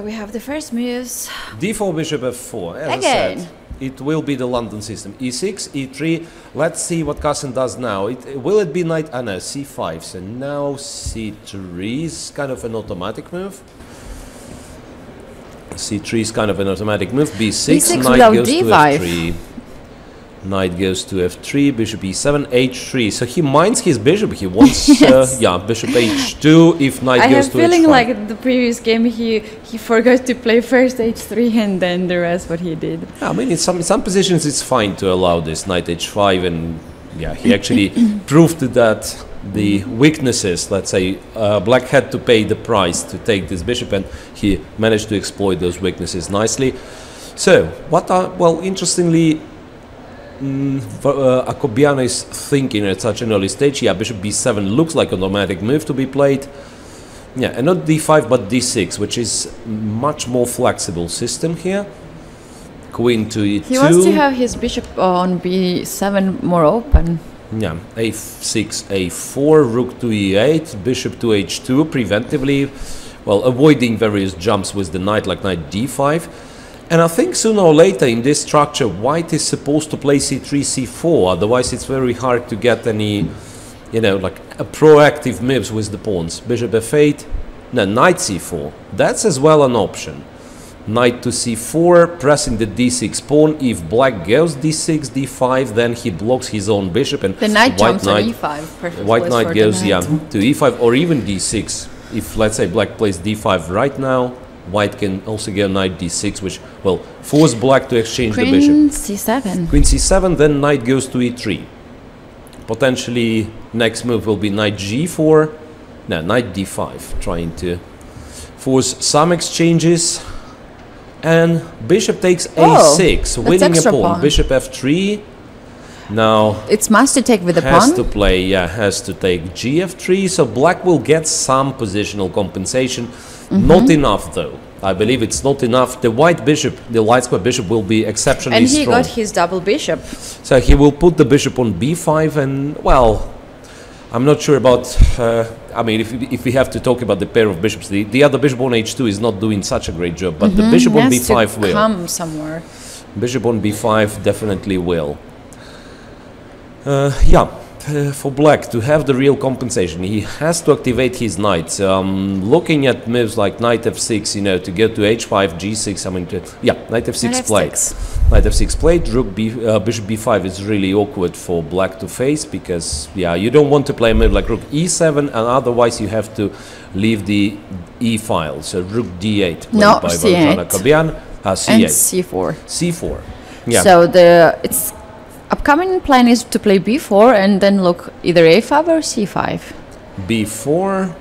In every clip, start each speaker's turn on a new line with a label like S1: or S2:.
S1: So we have the first moves.
S2: D4, bishop f4. As I said, it will be the London system. E6, E3. Let's see what Carlsen does now. Will it be knight? Ah, no, C5. So now C3 is kind of an automatic move. C3 is kind of an automatic move. B6, knight goes to F3. Knight goes to F3, bishop E7, H3. So he minds his bishop. He wants, yeah, bishop H2 if knight goes to H5. I have a feeling
S1: like the previous game he forgot to play first H3 and then the rest what he did.
S2: Yeah, I mean, in some positions it's fine to allow this knight H5, and yeah, he actually proved that the weaknesses, let's say, black had to pay the price to take this bishop, and he managed to exploit those weaknesses nicely. So, what are, well, interestingly, Akobian is thinking at such an early stage. Yeah, bishop b7 looks like an automatic move to be played. Yeah, and not d5 but d6, which is much more flexible system here. Queen to e2.
S1: He wants to have his bishop on b7 more open.
S2: Yeah, a6, a4, rook to e8, bishop to h2, preventively, well, avoiding various jumps with the knight, like knight d5. And I think sooner or later in this structure, white is supposed to play c3, c4, otherwise it's very hard to get any, you know, like proactive moves with the pawns. Bishop f8, no, knight c4, that's as well an option. Knight to c4, pressing the d6 pawn. If black goes d6, d5, then he blocks his own bishop, and
S1: the knight jumps on e5. Perfect.
S2: White knight goes, yeah, to e5 or even d6. If, let's say, black plays d5 right now, white can also go knight d6, which, well, force black to exchange the bishop.
S1: Queen c7.
S2: Queen c7, then knight goes to e3. Potentially, next move will be knight g4. No, knight d5, trying to force some exchanges. And bishop takes a6, winning a pawn. Bishop f3. Now
S1: it's must to take with the pawn.
S2: Has to play, yeah, has to take gf3. So black will get some positional compensation. Not enough, though. I believe it's not enough. The white bishop, the light square bishop, will be exceptionally strong.
S1: And he got his double bishop.
S2: So he will put the bishop on b5, and, well, I'm not sure about, I mean, if we have to talk about the pair of bishops, the other bishop on h2 is not doing such a great job, but the bishop on b5 will.
S1: Come somewhere.
S2: Bishop on b5 definitely will. Yeah, for black to have the real compensation, he has to activate his knights. Looking at moves like knight f6, you know, to go to h5, g6, I mean, yeah, knight f6 played. Knight f6 played, rook bishop b5 is really awkward for black to face, because, yeah, you don't want to play a move like rook e7, and otherwise you have to leave the e file. So rook d8 played by
S1: c8.
S2: Akobian, c8.
S1: And c4.
S2: c4. Yeah.
S1: So the upcoming plan is to play b4 and then look either a5 or c5.
S2: b4,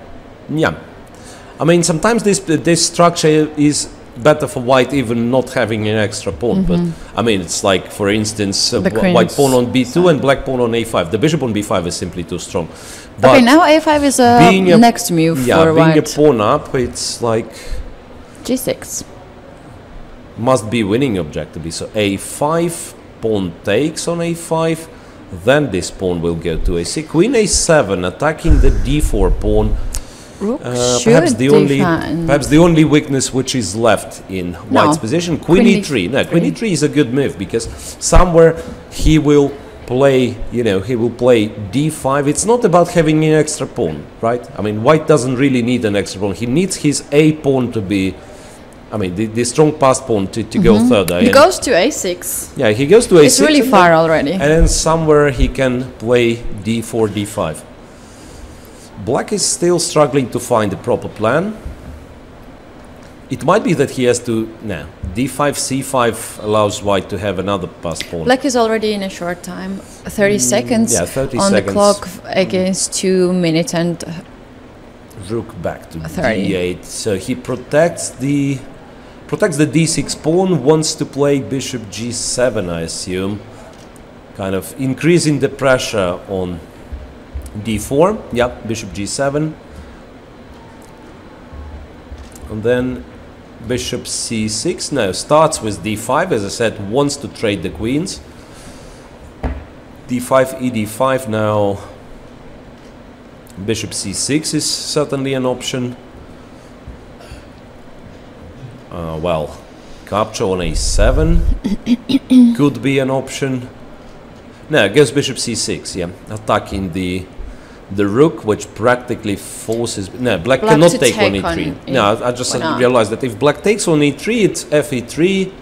S2: yeah. I mean, sometimes this structure is better for white, even not having an extra pawn. But I mean, it's like, for instance, white pawn on b2 and black pawn on a5. The bishop on b5 is simply too strong. But
S1: okay, now a5 is a next move for white.
S2: Being a pawn up, it's like
S1: g6.
S2: Must be winning objectively. So a5, pawn takes on a5, then this pawn will go to a6. Queen a7, attacking the d4 pawn. Perhaps the only weakness which is left in white's position. Queen e3. No, queen e3 is a good move, because somewhere he will play, you know, he will play d5. It's not about having an extra pawn, right? I mean, white doesn't really need an extra pawn. He needs his a pawn to be, I mean, the strong passed pawn to go further.
S1: He goes to a6.
S2: Yeah, he goes to a6.
S1: It's really far already.
S2: And then somewhere he can play d4, d5. Black is still struggling to find the proper plan. It might be that he has to, no, d5, c5 allows white to have another passed pawn.
S1: Black is already in a short time, 30 seconds
S2: 30
S1: on
S2: seconds.
S1: the clock against 2 minutes and
S2: Rook back to
S1: 30.
S2: d8. So he protects the d6 pawn, wants to play bishop g7, I assume. Kind of increasing the pressure on d4. Yeah, bishop g7. And then bishop c6. No, starts with d5, as I said, wants to trade the queens. d5, ed5 now. Bishop c6 is certainly an option. Well, capture on a7 could be an option. No, goes bishop c6, yeah. Attacking the rook, which practically forces... No, black cannot take on e3. No, I just realized that if black takes on e3, it's fe3.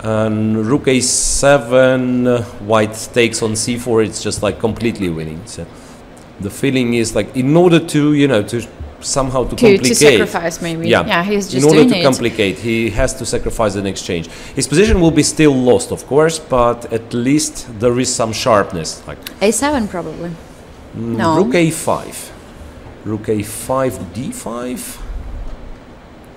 S2: And rook a7, white takes on c4, it's just like completely winning. So the feeling is like, in order to, you know, to somehow to complicate...
S1: To sacrifice, maybe. Yeah, he's just
S2: in order
S1: doing
S2: to complicate, he has to sacrifice an exchange. His position will be still lost, of course, but at least there is some sharpness. Like
S1: a7, probably. No.
S2: Rook a5. Rook a5, d5.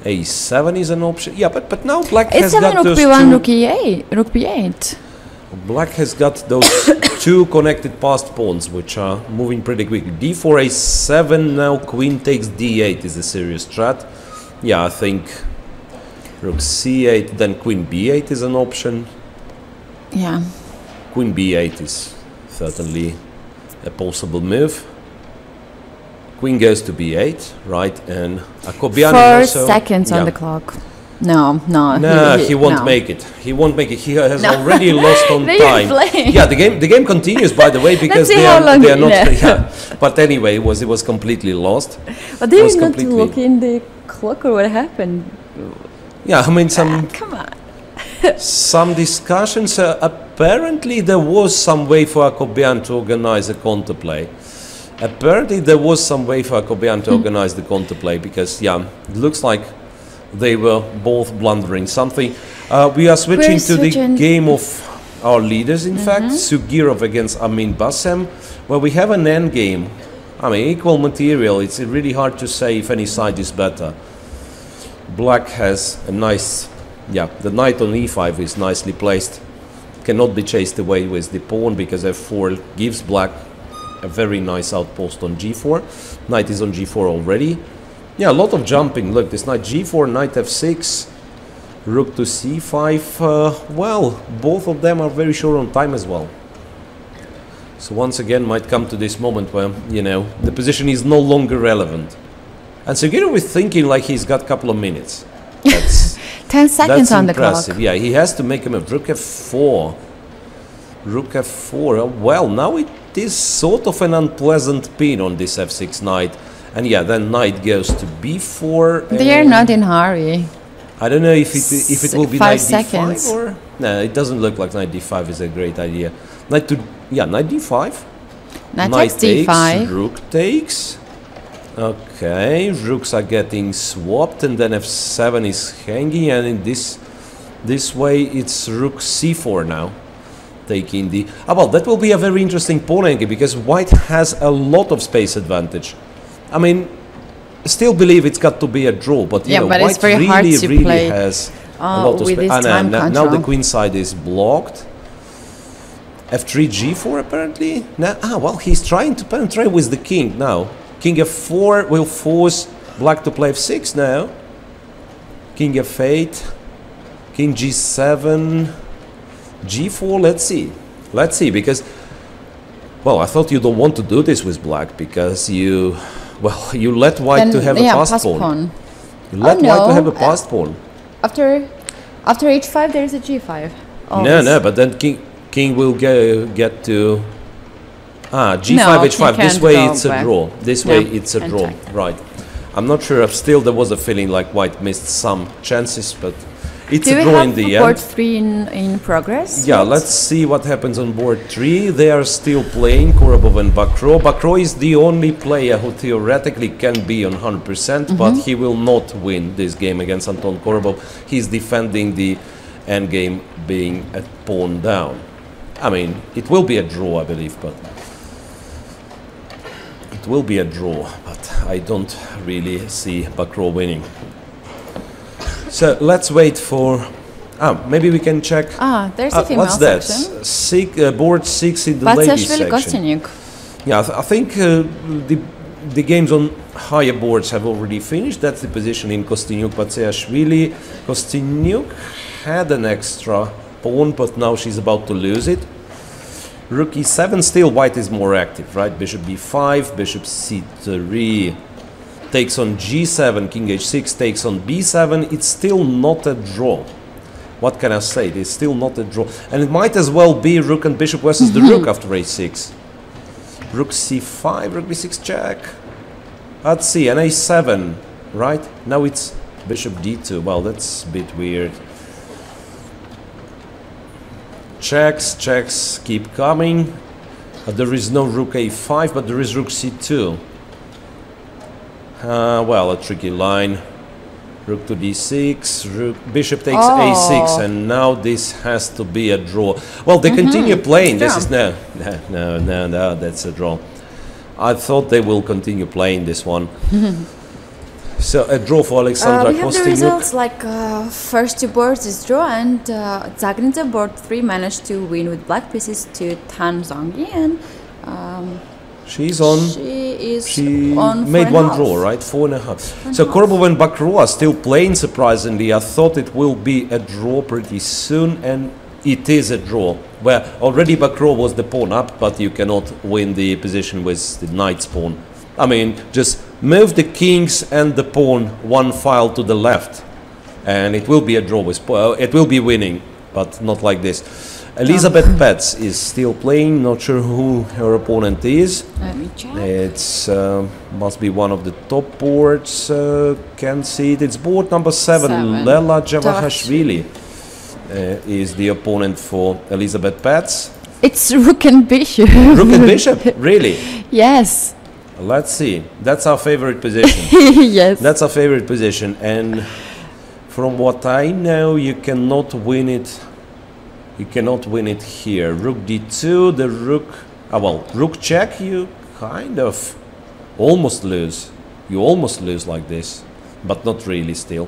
S2: a7 is an option. Yeah, but now black has got those
S1: rook b1, rook e8, rook b8.
S2: Black has got those two connected passed pawns, which are moving pretty quickly. d4, a7, now queen takes d8 is a serious strat. Yeah, I think rook c8, then queen b8 is an option.
S1: Yeah.
S2: Queen b8 is certainly a possible move. Queen goes to b8, right, and Akobian
S1: 4 seconds on the clock. No,
S2: he won't make it. He won't make it. He has already lost on time.
S1: Playing.
S2: Yeah, the game continues, by the way, because they are not. Yeah. But anyway, it was completely lost.
S1: But they did not look in the clock, or what happened?
S2: Yeah, I mean some.
S1: Come on.
S2: Some discussions. Apparently, there was some way for Akobian to organize a counterplay. Apparently, there was some way for Akobian to organize the counterplay, because yeah, it looks like they were both blundering something. We are switching to the game of our leaders, in fact. Sugirov against Amin Bassem, where we have an end game. I mean, equal material. It's really hard to say if any side is better. Black has a nice... Yeah, the knight on e5 is nicely placed. Cannot be chased away with the pawn, because f4 gives black a very nice outpost on g4. Knight is on g4 already. Yeah, a lot of jumping. Look, this knight g4, knight f6, rook to c5. Well, both of them are very short on time as well. So once again might come to this moment where, you know, the position is no longer relevant. And Sugirov is thinking like he's got a couple of minutes. That's
S1: 10 seconds on the clock.
S2: Yeah, he has to make him a rook f4. Rook f4. Well, now it is sort of an unpleasant pin on this f6 knight. And yeah, then knight goes to b4.
S1: They are not in hurry.
S2: I don't know if it will be knight
S1: seconds.
S2: d5 or... No, it doesn't look like knight d5 is a great idea. Knight to... Yeah, knight d5.
S1: Knight takes d5.
S2: Rook takes. Okay, rooks are getting swapped, and then f7 is hanging, and in this way it's rook c4 now. Taking the... well, that will be a very interesting pawn angle, because white has a lot of space advantage. I mean, still believe it's got to be a draw, but you know,
S1: but
S2: white
S1: it's very
S2: really,
S1: hard to
S2: really
S1: play
S2: has a lot of space. Now the queen side is blocked. f3, g4 apparently. Now, well, he's trying to penetrate with the king now. King f4 will force black to play f6 now. King f8, king g7, g4. Let's see, because, well, I thought you don't want to do this with black, because you let white to have a passed pawn. You let white to have a passed pawn.
S1: After h5, there's a g5.
S2: Always. No, but then king will get to g5, h5. This way it's a draw. This way it's a draw. Right. I'm not sure if still there was a feeling like white missed some chances, but it's a draw in the end.
S1: Board 3 in progress?
S2: Yeah, let's see what happens on board 3. They are still playing, Korobov and Bakro. Bakro is the only player who theoretically can be on 100%, but he will not win this game against Anton Korobov. He's defending the endgame being a pawn down. I mean, it will be a draw, I believe, but... It will be a draw, but I don't really see Bakro winning. So let's wait for... maybe we can check...
S1: there's a female section.
S2: What's that? Board 6 in the ladies section. Yeah, I think the games on higher boards have already finished. That's the position in Kostyniuk, Patseashvili. Kostyniuk had an extra pawn, but now she's about to lose it. Rook e7, still white is more active, right? Bishop b5, bishop c3. takes on g7, king h6 takes on b7. It's still not a draw. What can I say? It's still not a draw. And it might as well be rook and bishop versus the rook after h6. Rook c5, rook b6 check. Let's see, and a7, right? Now it's bishop d2. Well, that's a bit weird. Checks, checks keep coming. There is no rook a5, but there is rook c2. Well, a tricky line. Rook to d6, rook, bishop takes a6, and now this has to be a draw. Well, they continue playing. This is no, that's a draw. I thought they will continue playing this one. So a draw for Alexandra
S1: We have the results like first two boards is draw, and Zagrins at board 3 managed to win with black pieces to Tan Zhongyi, and
S2: she's on.
S1: She on
S2: made one draw, right? 4.5. So Korbov and Bakru are still playing. Surprisingly, I thought it will be a draw pretty soon, and it is a draw. Where already Bakru was the pawn up, but you cannot win the position with the knight's pawn. I mean, just move the kings and the pawn one file to the left, and it will be a draw with. It will be winning, but not like this. Elizabeth Petz is still playing. Not sure who her opponent is.
S1: Let me check.
S2: It's must be one of the top boards. Can't see it. It's board number 7. Lela Javahashvili is the opponent for Elizabeth Petz.
S1: It's rook and bishop.
S2: Rook and bishop, really?
S1: Yes.
S2: Let's see. That's our favorite position.
S1: Yes.
S2: That's our favorite position, and from what I know, you cannot win it. You cannot win it here. Rook d2, the rook... well, rook check, you kind of almost lose. You almost lose like this, but not really still.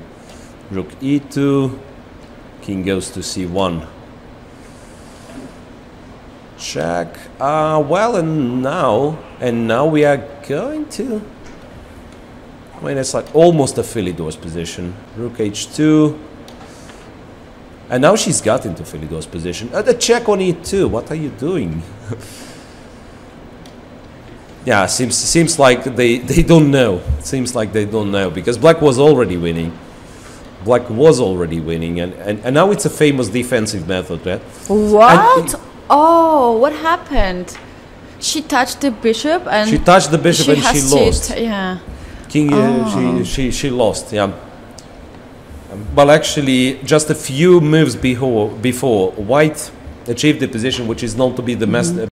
S2: Rook e2, king goes to c1. Check. Well, and now we are going to... I mean, it's like almost a Philidor's position. Rook h2. And now she's got into Philidor's position. The check on e2. What are you doing? Yeah, seems like they don't know. Seems like they don't know, because black was already winning. Black was already winning, and now it's a famous defensive method. Right?
S1: What? Oh, what happened? She touched the bishop, and
S2: she touched the bishop and she lost.
S1: Yeah.
S2: King, she lost. Yeah. Well, actually, just a few moves before White achieved the position which is known to be the